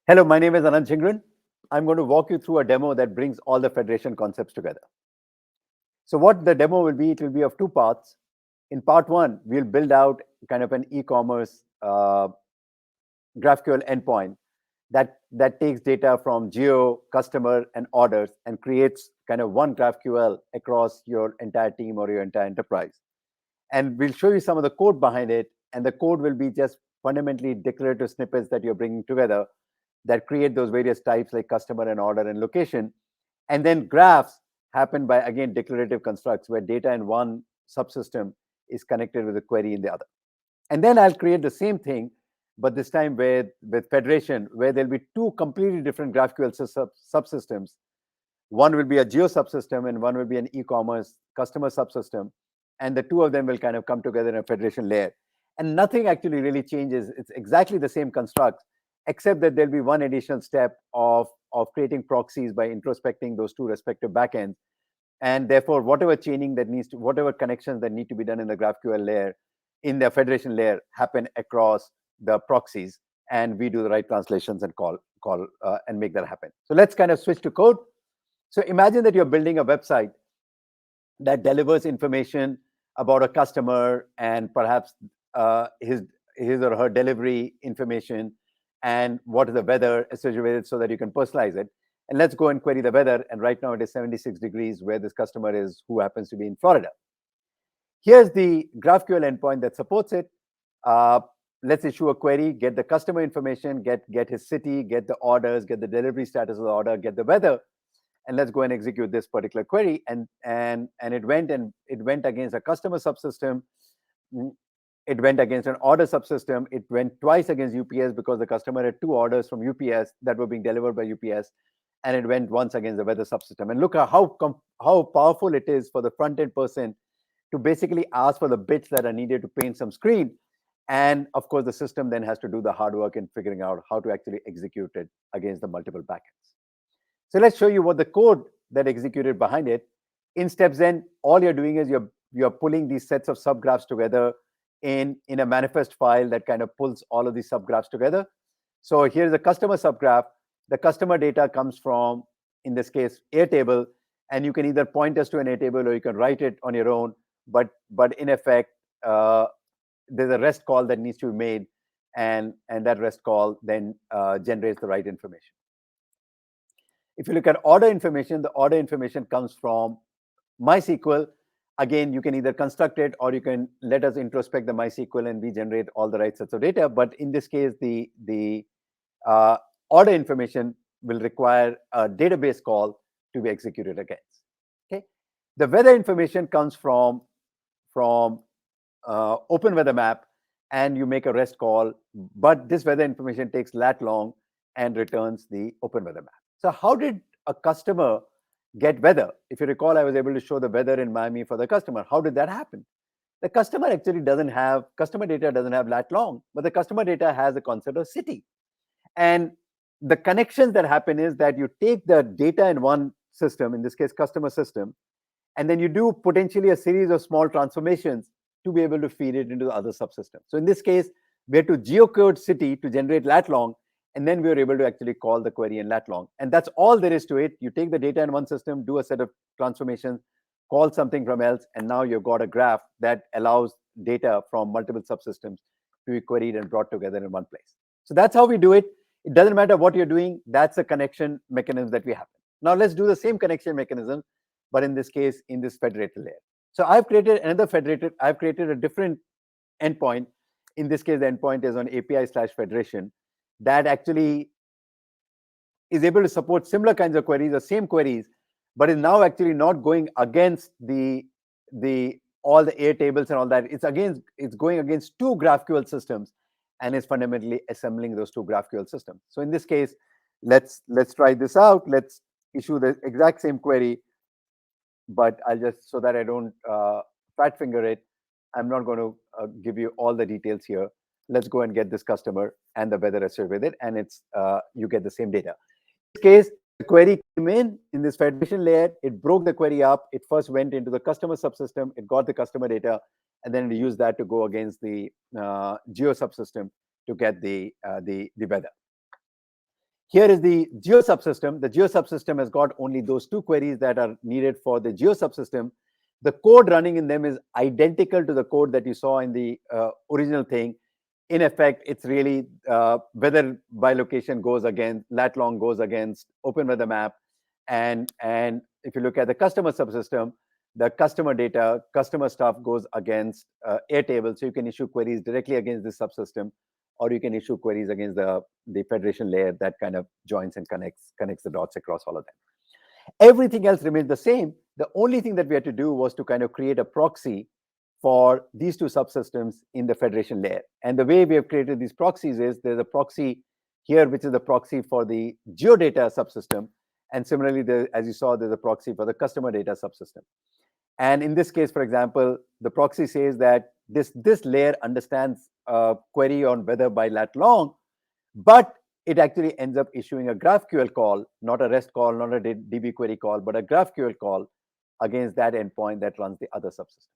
Hello, my name is Anand Chingran. I'm going to walk you through a demo that brings all the federation concepts together. So what the demo will be, it will be of two parts. In part one, we'll build out kind of an e-commerce GraphQL endpoint that takes data from geo, customer, and orders and creates kind of one GraphQL across your entire team or your entire enterprise. And we'll show you some of the code behind it, and the code will be just fundamentally declarative snippets that you're bringing together that create those various types like customer and order and location. And then graphs happen by, again, declarative constructs where data in one subsystem is connected with a query in the other. And then I'll create the same thing, but this time with federation, where there'll be two completely different GraphQL subsystems. One will be a geo subsystem and one will be an e-commerce customer subsystem. And the two of them will kind of come together in a federation layer. And nothing actually really changes. It's exactly the same constructs, except that there'll be one additional step of creating proxies by introspecting those two respective backends. And therefore, whatever chaining that needs to, whatever connections that need to be done in the GraphQL layer, in the federation layer, happen across the proxies, and we do the right translations and call and make that happen. So let's kind of switch to code. So imagine that you're building a website that delivers information about a customer and perhaps his or her delivery information and what is the weather associated with it so that you can personalize it. And let's go and query the weather. And right now it is 76 degrees where this customer is, who happens to be in Florida. Here's the GraphQL endpoint that supports it. Let's issue a query, get the customer information, get his city, get the orders, get the delivery status of the order, get the weather, and let's go and execute this particular query. And it went against a customer subsystem. It went against an order subsystem. It went twice against UPS because the customer had two orders from UPS that were being delivered by UPS, and it went once against the weather subsystem. And look at how powerful it is for the front end person to basically ask for the bits that are needed to paint some screen. And of course, the system then has to do the hard work in figuring out how to actually execute it against the multiple backends. So let's show you what the code that executed behind it. In StepZen, all you're doing is you're pulling these sets of subgraphs together in a manifest file that kind of pulls all of these subgraphs together. So here's a customer subgraph. The customer data comes from, in this case, Airtable, and you can either point us to an Airtable or you can write it on your own. But in effect, there's a REST call that needs to be made, and that REST call then generates the right information. If you look at order information, the order information comes from MySQL. Again, you can either construct it or you can let us introspect the MySQL and we generate all the right sets of data. But in this case, the order information will require a database call to be executed against. Okay, the weather information comes from Open Weather Map, and you make a REST call. But this weather information takes lat long and returns the Open Weather Map. So how did a customer get weather? If you recall, I was able to show the weather in Miami for the customer. How did that happen? The customer actually customer data doesn't have lat long, but the customer data has a concept of city. And the connections that happen is that you take the data in one system, in this case, customer system, and then you do potentially a series of small transformations to be able to feed it into the other subsystem. So in this case, we had to geocode city to generate lat long, and then we were able to actually call the query in lat long. And that's all there is to it. You take the data in one system, do a set of transformations, call something from else, and now you've got a graph that allows data from multiple subsystems to be queried and brought together in one place. So that's how we do it. It doesn't matter what you're doing. That's a connection mechanism that we have. Now let's do the same connection mechanism, but in this case, in this federated layer. So I've created a different endpoint. In this case, the endpoint is on API/federation that actually is able to support similar kinds of queries, the same queries, but is now actually not going against all the Airtables and all that. It's going against two GraphQL systems and is fundamentally assembling those two GraphQL systems. So in this case, let's try this out. Let's issue the exact same query, but I'll just, so that I don't fat finger it, I'm not going to give you all the details here. Let's go and get this customer and the weather associated with it, and it's you get the same data. In this case, the query came in this federation layer. It broke the query up. It first went into the customer subsystem. It got the customer data, and then it used that to go against the geo subsystem to get the weather. Here is the geo subsystem. The geo subsystem has got only those two queries that are needed for the geo subsystem. The code running in them is identical to the code that you saw in the original thing. In effect, it's really weather by location goes against, lat long goes against open weather map. And if you look at the customer subsystem, the customer data, customer stuff goes against Airtable. So you can issue queries directly against this subsystem, or you can issue queries against the federation layer that kind of joins and connects the dots across all of them. Everything else remains the same. The only thing that we had to do was to kind of create a proxy for these two subsystems in the federation layer. And the way we have created these proxies is there's a proxy here, which is the proxy for the geodata subsystem. And similarly, as you saw, there's a proxy for the customer data subsystem. And in this case, for example, the proxy says that this layer understands a query on weather by lat long, but it actually ends up issuing a GraphQL call, not a REST call, not a DB query call, but a GraphQL call against that endpoint that runs the other subsystem.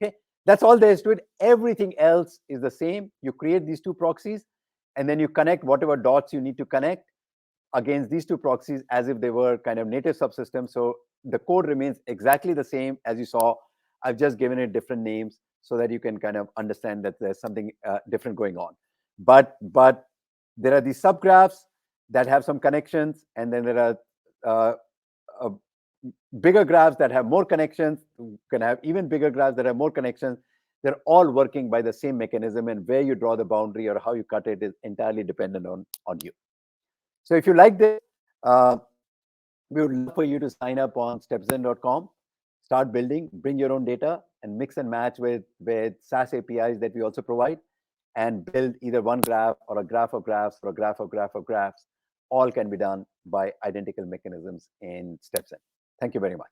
Okay, that's all there is to it. Everything else is the same. You create these two proxies, and then you connect whatever dots you need to connect against these two proxies as if they were kind of native subsystems. So the code remains exactly the same as you saw. I've just given it different names so that you can kind of understand that there's something different going on. But there are these subgraphs that have some connections, and then there are bigger graphs that have more connections. You can have even bigger graphs that have more connections. They're all working by the same mechanism, and where you draw the boundary or how you cut it is entirely dependent on you. So if you like this, we would love for you to sign up on StepZen.com, start building, bring your own data, and mix and match with SaaS APIs that we also provide, and build either one graph or a graph of graphs or a graph of graph of graphs. All can be done by identical mechanisms in StepZen. Thank you very much.